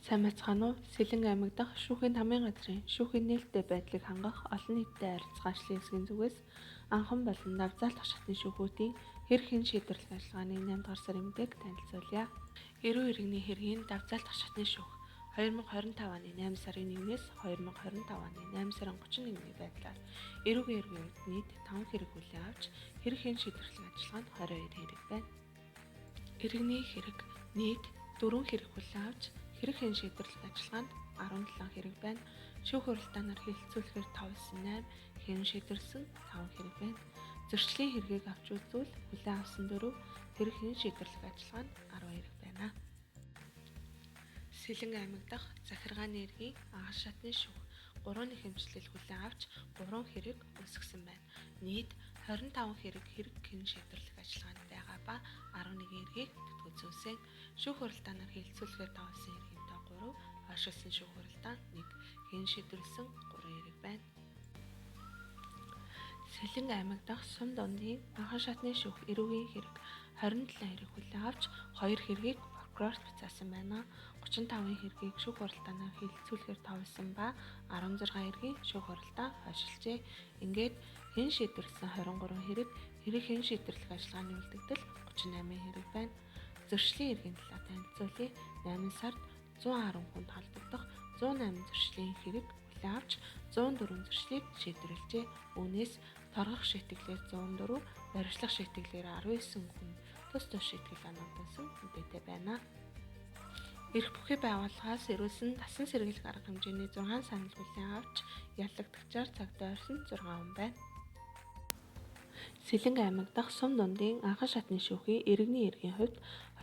Сайн бацгаана уу? Сэлэн аймаг дахь шүүхийн тамгын газрын шүүхийн нээлттэй байдлыг хангах олон нийтэд харилцагчлалын хэсгийн зүгээс анхан болон давзаалтах шатны шүүхүүдийн хэрэг хэн шийдвэрлэх ажиллагааны 8 дугаар сарын мэдээг танилцуулъя. Эрүү иргэний хэргийн давзаалтах шатны шүүх 2025 оны 8 сарын 1-ээс 2025 оны 8 сарын 31-ний байдлаар эрүүгийн иргэн хувьд нийт 5 хэрэг хүлээн авч хэрэг хэн шийдвэрлэх ажиллагаанд 22 хэрэг байна. Иргэний хэрэг нийт 4 хэрэг хүлээн авч хэрэг хэн шийдвэрлэх ажиллагаанд 17 хэрэг байна. Шүүх хуралдаанаар хэлэлцүүлэхээр 5-8 хэн шийдвэрлсэн 5 хэрэг байна. Зөрчлийн хэргийг авч үзвэл хүлээн авсан 4 хэрэг хэн шийдвэрлэх ажиллагаанд 10 хэрэг байна. Сэлэн аймаг дахь захиргааны иргэний агаш шатны шүүх 3 нэхэмжлэл хүлээн авч 3 хэрэг үүсгэсэн байна. Нийт 25 хэрэг хэн шийдвэрлэх ажиллагаанд байгаа ба 11 хэргийг төтгөлзүүлсэн. Шүүх хуралдаанаар хэлэлцүүлэхээр 5 хэргийнтэй 3, хойшилсан шүүх хуралдаан 1 хэн шийдвэрлсэн 3 хэрэг байна. Сэлэн аймаг дахь сум дундын агаш шатны шүүх эрүүгийн хэрэг 27 хэрэг хүлээн авч 2 хэргийг прокурорт буцаасан байна. 35 хэргийг шүүх хуралдаанаар хэлэлцүүлэхээр товлсон ба 16 хэргийн шүүх хуралдаан хойшилжээ. Ингээд хэн шийдвэрлсэн 23 хэрэг хэн шийдвэрлэх ажиллагааны үлдэгдэл 38 хэрэг байна. Зөрчлийн хэргийн талаар танилцуулъя. 8 сард 110 хүнд холбогдох 108 зөрчлийн хэрэг хүлээн авч 104 зөрчлийг шийдвэрлэжээ. Үүнээс торгох шийтгэлээр 104, баривчлах шийтгэлээр 19 хүн тус шийтгэл оногдсон мэдээтэй байна. Эрх бүхий байгууллагаас ирүүлсэн дасан сэргийлэх арга хэмжээний 6 санал хүлээн авч яллагдагчаар цагт ойрсон 6 хүн байна. Сэлэн аймаг дахь сум дундын анхан шатны шүүхийн иргэний эргийн хувьд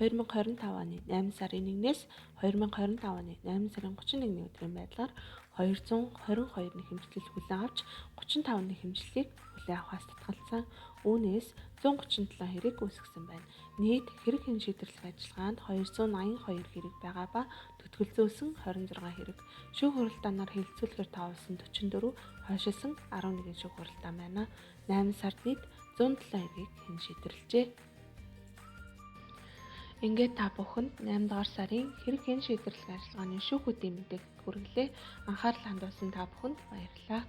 2025 оны 8 сарын 1-ээс 2025 оны 8 сарын 31-ний өдрийн байдлаар 222 нэхэмжлэл хүлээн авч 35 нэхэмжлэлийг хүлээн авахаас татгалзсан. Үүнээс 137 хэрэг үүсгэсэн байна. Нийт хэрэг хэн шийдвэрлэх ажиллагаанд 282 хэрэг байгаа ба төтгөлзүүлсэн 26 хэрэг. Шүүх хуралдаанаар хэлэлцүүлэхээр товлсон 44, хойшилсан 11 шүүх хуралдаан байна. 8 сард нийт 107 хэргийг хэн шийдвэрлэжээ. Ингээд та бүхэнд 8 дугаар сарын хэрэг хэн шийдвэрлэх ажиллагааны шүүхүүдийн мэдээг хүргэлээ. Анхаарал хандуулсан та бүхэнд баярлалаа.